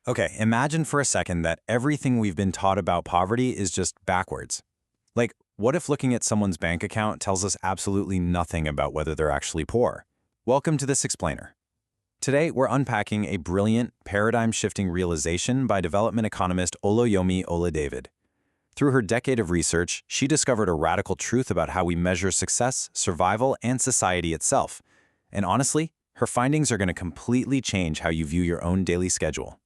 Okay, imagine for a second that everything we've been taught about poverty is just backwards. Like, what if looking at someone's bank account tells us absolutely nothing about whether they're actually poor? Welcome to This Explainer. Today, we're unpacking a brilliant, paradigm-shifting realization by development economist Oloyomi Oladevid. Through her decade of research, she discovered a radical truth about how we measure success, survival, and society itself. And honestly, her findings are going to completely change how you view your own daily schedule.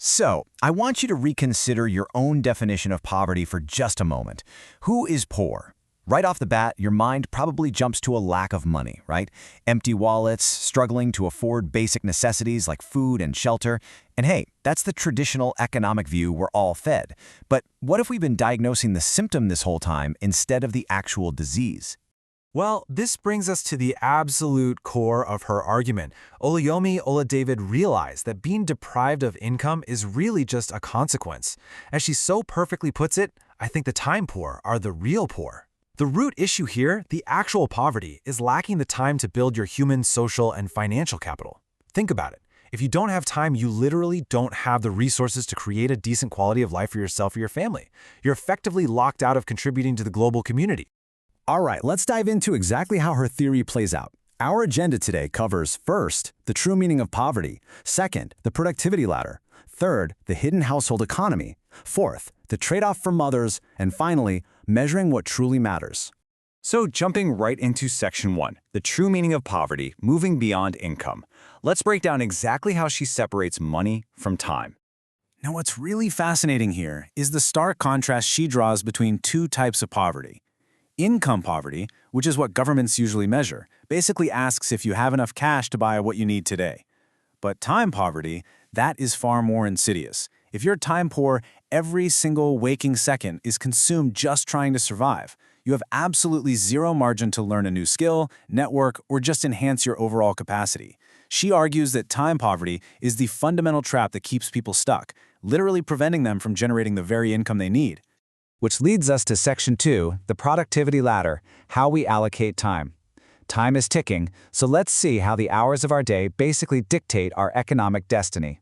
So, I want you to reconsider your own definition of poverty for just a moment. Who is poor? Right off the bat, your mind probably jumps to a lack of money, right? Empty wallets, struggling to afford basic necessities like food and shelter. And hey, that's the traditional economic view we're all fed. But what if we've been diagnosing the symptom this whole time instead of the actual disease? Well, this brings us to the absolute core of her argument. Oloyomi Oladevid realized that being deprived of income is really just a consequence. As she so perfectly puts it, I think the time poor are the real poor. The root issue here, the actual poverty, is lacking the time to build your human, social, and financial capital. Think about it. If you don't have time, you literally don't have the resources to create a decent quality of life for yourself or your family. You're effectively locked out of contributing to the global community. All right, let's dive into exactly how her theory plays out. Our agenda today covers, first, the true meaning of poverty, second, the productivity ladder, third, the hidden household economy, fourth, the trade-off for mothers, and finally, measuring what truly matters. So jumping right into Section 1, the true meaning of poverty, moving beyond income. Let's break down exactly how she separates money from time. Now, what's really fascinating here is the stark contrast she draws between two types of poverty. Income poverty, which is what governments usually measure, basically asks if you have enough cash to buy what you need today. But time poverty, that is far more insidious. If you're time poor, every single waking second is consumed just trying to survive. You have absolutely zero margin to learn a new skill, network, or just enhance your overall capacity. She argues that time poverty is the fundamental trap that keeps people stuck, literally preventing them from generating the very income they need. Which leads us to Section 2, the productivity ladder, how we allocate time. Time is ticking, so let's see how the hours of our day basically dictate our economic destiny.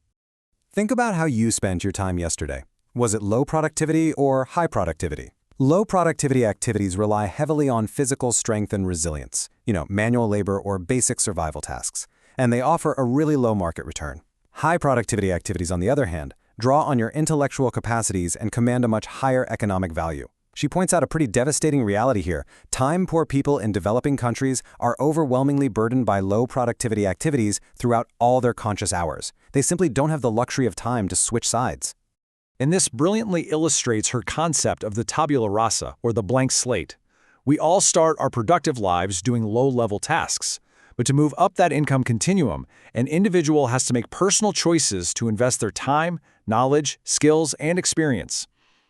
Think about how you spent your time yesterday. Was it low productivity or high productivity? Low productivity activities rely heavily on physical strength and resilience, manual labor or basic survival tasks, and they offer a really low market return. High productivity activities, on the other hand, draw on your intellectual capacities and command a much higher economic value. She points out a pretty devastating reality here. Time-poor people in developing countries are overwhelmingly burdened by low productivity activities throughout all their conscious hours. They simply don't have the luxury of time to switch sides. And this brilliantly illustrates her concept of the tabula rasa, or the blank slate. We all start our productive lives doing low-level tasks. But to move up that income continuum, an individual has to make personal choices to invest their time, knowledge, skills, and experience.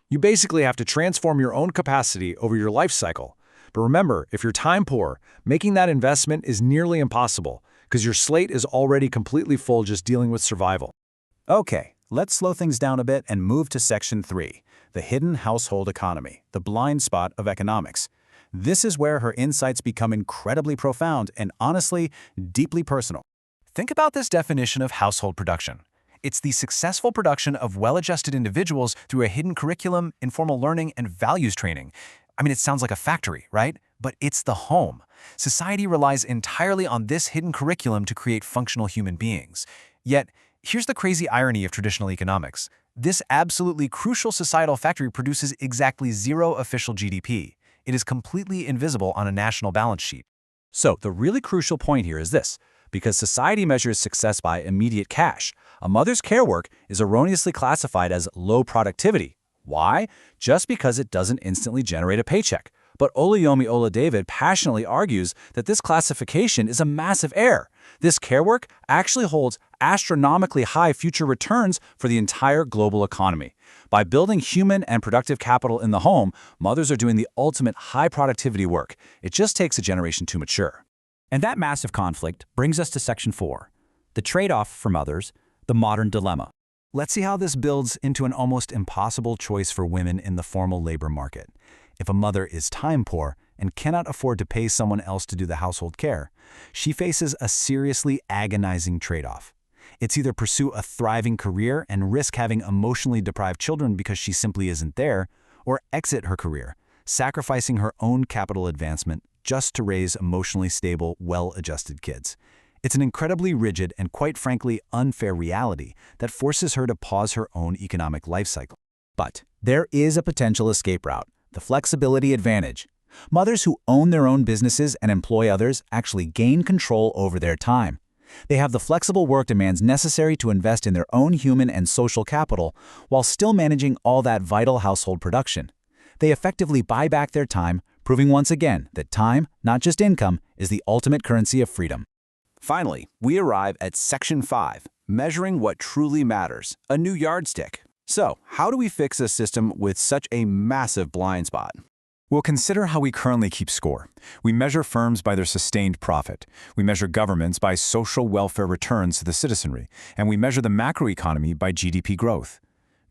You basically have to transform your own capacity over your life cycle. But remember, if you're time poor, making that investment is nearly impossible because your slate is already completely full just dealing with survival. Okay, let's slow things down a bit and move to Section 3, the hidden household economy, the blind spot of economics. This is where her insights become incredibly profound and honestly, deeply personal. Think about this definition of household production. It's the successful production of well-adjusted individuals through a hidden curriculum, informal learning, and values training. I mean, it sounds like a factory, right? But it's the home. Society relies entirely on this hidden curriculum to create functional human beings. Yet, here's the crazy irony of traditional economics. This absolutely crucial societal factory produces exactly zero official GDP. It is completely invisible on a national balance sheet. So, the really crucial point here is this. Because society measures success by immediate cash, a mother's care work is erroneously classified as low productivity. Why? Just because it doesn't instantly generate a paycheck. But Oloyomi Oladevid passionately argues that this classification is a massive error. This care work actually holds astronomically high future returns for the entire global economy. By building human and productive capital in the home, mothers are doing the ultimate high productivity work. It just takes a generation to mature. And that massive conflict brings us to Section 4, the trade-off for mothers, the modern dilemma. Let's see how this builds into an almost impossible choice for women in the formal labor market. If a mother is time poor and cannot afford to pay someone else to do the household care, she faces a seriously agonizing trade-off. It's either pursue a thriving career and risk having emotionally deprived children because she simply isn't there, or exit her career, sacrificing her own capital advancement just to raise emotionally stable, well-adjusted kids. It's an incredibly rigid and, quite frankly, unfair reality that forces her to pause her own economic life cycle. But there is a potential escape route, the flexibility advantage. Mothers who own their own businesses and employ others actually gain control over their time. They have the flexible work demands necessary to invest in their own human and social capital while still managing all that vital household production. They effectively buy back their time, proving once again that time, not just income, is the ultimate currency of freedom. Finally, we arrive at Section 5, measuring what truly matters, a new yardstick. So, how do we fix a system with such a massive blind spot? Well, consider how we currently keep score. We measure firms by their sustained profit. We measure governments by social welfare returns to the citizenry. And we measure the macroeconomy by GDP growth.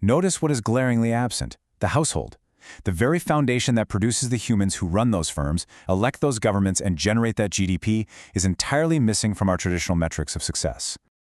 Notice what is glaringly absent: the household. The very foundation that produces the humans who run those firms, elect those governments, and generate that GDP is entirely missing from our traditional metrics of success.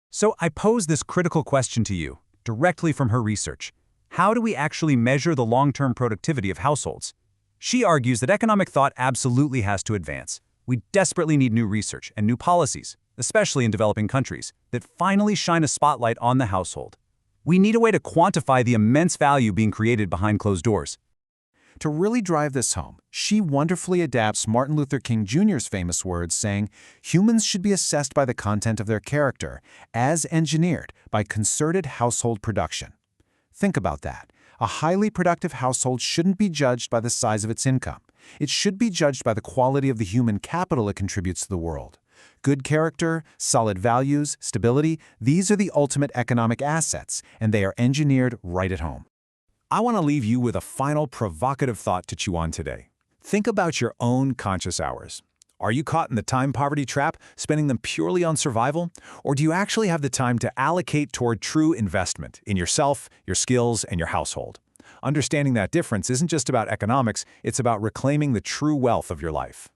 So I pose this critical question to you, directly from her research. How do we actually measure the long-term productivity of households? She argues that economic thought absolutely has to advance. We desperately need new research and new policies, especially in developing countries, that finally shine a spotlight on the household. We need a way to quantify the immense value being created behind closed doors. To really drive this home, she wonderfully adapts Martin Luther King Jr.'s famous words saying, "Humans should be assessed by the content of their character, as engineered by concerted household production." Think about that. A highly productive household shouldn't be judged by the size of its income. It should be judged by the quality of the human capital it contributes to the world. Good character, solid values, stability, these are the ultimate economic assets, and they are engineered right at home. I want to leave you with a final provocative thought to chew on today. Think about your own conscious hours. Are you caught in the time poverty trap, spending them purely on survival? Or do you actually have the time to allocate toward true investment in yourself, your skills, and your household? Understanding that difference isn't just about economics, it's about reclaiming the true wealth of your life.